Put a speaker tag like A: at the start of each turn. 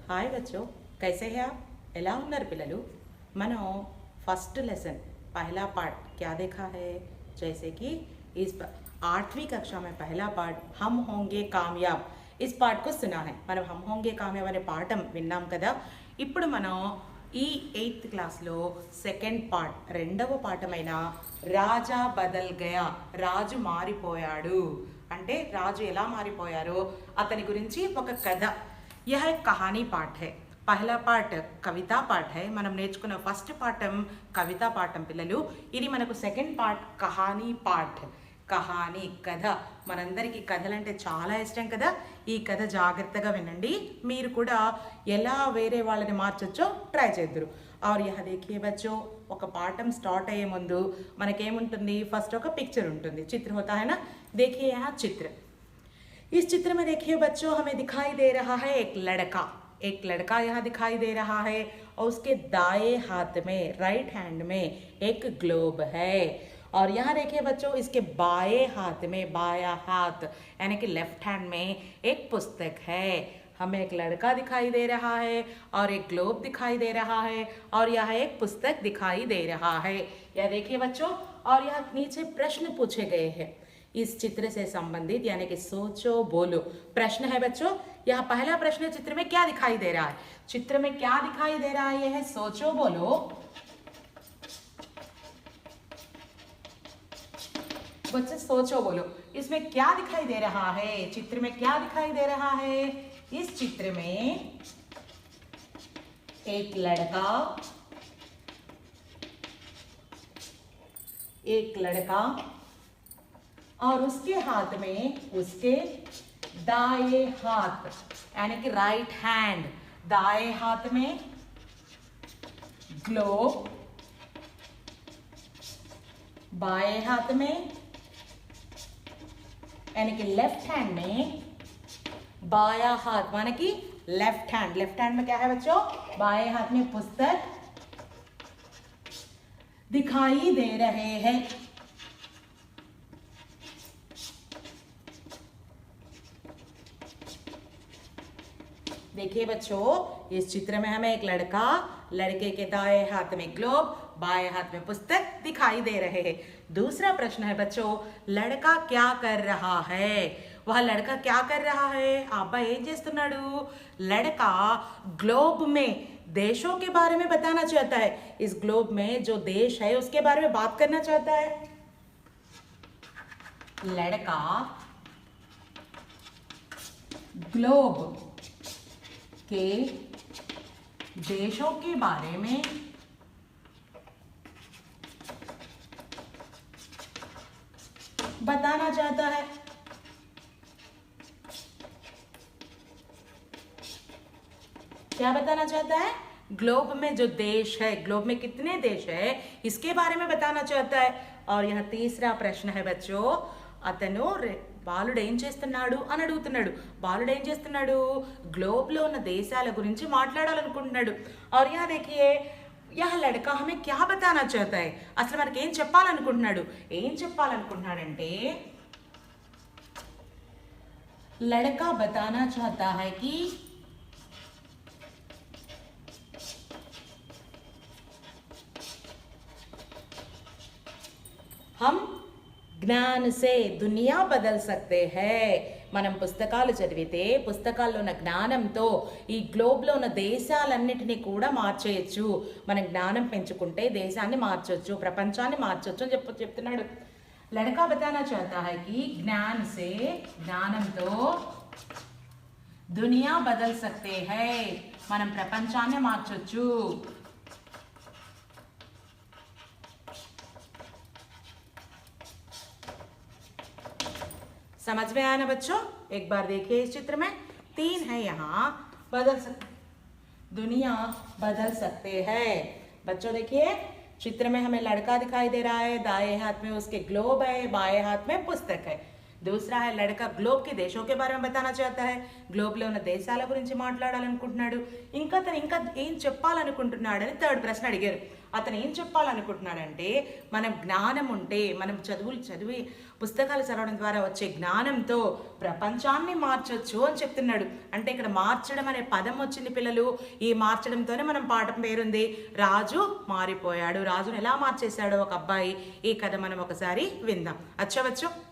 A: Hi बच्चों, कैसे हैं आप? ఎలా ఉన్నారు పిల్లలు? మనం फर्स्ट लेसन पहला पार्ट क्या देखा है? जैसे कि इस 8वीं कक्षा में पहला पार्ट हम होंगे कामयाब इस पार्ट को सुना है. మనం हम होंगे कामयाब అనే పాఠం విన్నాం కదా. ఇప్పుడు మనం ఈ 8th క్లాస్లో సెకండ్ పార్ట్ రెండవ పాఠమైన రాజా బదల్ గయా, రాజు మారిపోయాడు అంటే రాజు ఎలా మారిపోయారో అతని గురించి ఒక కథ. यह एक कहानी पाठ है. पहला पाठ कविता पाठ है. మనం నేర్చుకున్న ఫస్ట్ పాఠం కవితా పాఠం పిల్లలు. ఇది మనకు సెకండ్ పార్ట్ కహానీ పాఠ్. కహానీ కథ. మనందరికీ కథలంటే చాలా ఇష్టం కదా. ఈ కథ జాగ్రత్తగా వినండి. మీరు కూడా ఎలా వేరే వాళ్ళని మార్చొచ్చో ట్రై చేద్దురు. और यह देखिए बच्चों, ఒక పాఠం స్టార్ట్ అయ్యే ముందు మనకేముంటుంది, ఫస్ట్ ఒక పిక్చర్ ఉంటుంది, चित्र होता है ना. देखिए यहाँ चित्र. इस चित्र में देखिए बच्चों, हमें दिखाई दे रहा है एक लड़का यहाँ दिखाई दे रहा है और उसके दाएं हाथ में, राइट हैंड में एक ग्लोब है. और यहाँ देखिए बच्चों, इसके बाएं हाथ में, बाया हाथ यानी कि लेफ्ट हैंड में एक पुस्तक है. हमें एक लड़का दिखाई दे रहा है और एक ग्लोब दिखाई दे रहा है और यह एक पुस्तक दिखाई दे रहा है. यह देखिए बच्चों, और यहाँ नीचे प्रश्न पूछे गए हैं इस चित्र से संबंधित, यानी कि सोचो बोलो. प्रश्न है बच्चों, यह पहला प्रश्न चित्र में क्या दिखाई दे रहा है? चित्र में क्या दिखाई दे रहा है? यह है सोचो बोलो. बच्चे सोचो बोलो, इसमें क्या दिखाई दे रहा है? चित्र में क्या दिखाई दे रहा है? इस चित्र में एक लड़का और उसके हाथ में, उसके दाएं हाथ यानी कि राइट हैंड, दाएं हाथ में ग्लोब, बाएं हाथ में यानी कि लेफ्ट हैंड में, बाया हाथ माने कि लेफ्ट हैंड में क्या है बच्चों? बाएं हाथ में पुस्तक दिखाई दे रहे हैं. देखिए बच्चों, इस चित्र में हमें एक लड़का, लड़के के दाएं हाथ में ग्लोब, बाएं हाथ में पुस्तक दिखाई दे रहे हैं. दूसरा प्रश्न है बच्चों, लड़का क्या कर रहा है? वह लड़का क्या कर रहा है? अब्बा ఏం చేస్తున్నాడు? लड़का ग्लोब में देशों के बारे में बताना चाहता है. इस ग्लोब में जो देश है उसके बारे में बात करना चाहता है. लड़का ग्लोब के देशों के बारे में बताना चाहता है. क्या बताना चाहता है? ग्लोब में जो देश है, ग्लोब में कितने देश है, इसके बारे में बताना चाहता है. और यह तीसरा प्रश्न है बच्चों, అతను బాలుడు ఏం చేస్తున్నాడు అని అడుగుతున్నాడు. బాలుడు ఏం చేస్తున్నాడు? గ్లోబ్లో ఉన్న దేశాల గురించి మాట్లాడాలనుకుంటున్నాడు. और यहाँ देखिए, यह लड़का हमें क्या बताना चाहता है? అసలు మనకి ఏం చెప్పాలనుకుంటున్నాడు? ఏం చెప్పాలనుకుంటున్నాడంటే, लड़का बताना चाहता है कि हम జ్ఞాన్ సే దునియా బదల్ సక్తే హై. మనం పుస్తకాలు చదివితే పుస్తకాల్లో ఉన్న జ్ఞానంతో ఈ గ్లోబ్లో ఉన్న దేశాలన్నిటినీ కూడా మార్చేయచ్చు. మనం జ్ఞానం పెంచుకుంటే దేశాన్ని మార్చొచ్చు, ప్రపంచాన్ని మార్చొచ్చు అని చెప్తున్నాడు. లడకా బతానా చాహతా హై కి జ్ఞాన్ సే, జ్ఞానంతో దునియా బదల్ సక్తే హై, మనం ప్రపంచాన్ని మార్చొచ్చు. समझ में आया ना बच्चों? एक बार देखिए, इस चित्र में 3 है, यहाँ दुनिया बदल सकते हैं. बच्चों देखिए, चित्र में हमें लड़का दिखाई दे रहा है, दाएं हाथ में उसके ग्लोब है, बाएं हाथ में पुस्तक है. दूसरा है लड़का ग्लोब के देशों के बारे में बताना चाहता है, గ్లోబ్లో ఉన్న దేశాల గురించి మాట్లాడాలనుకుంటున్నాడు. ఇంకా ఏం చెప్పాలనుకుంటున్నాడని థర్డ్ ప్రశ్న అడిగారు. అతను ఏం చెప్పాలనుకుంటున్నాడంటే మనం జ్ఞానం ఉంటే, మనం చదివి పుస్తకాలు చదవడం ద్వారా వచ్చే జ్ఞానంతో ప్రపంచాన్ని మార్చొచ్చు అని చెప్తున్నాడు. అంటే ఇక్కడ మార్చడం అనే పదం వచ్చింది పిల్లలు. ఈ మార్చడంతోనే మనం పాఠం పేరుంది రాజు మారిపోయాడు. రాజును ఎలా మార్చేశాడో ఒక అబ్బాయి. ఈ కథ మనం ఒకసారి విందాం. అచ్చవచ్చు.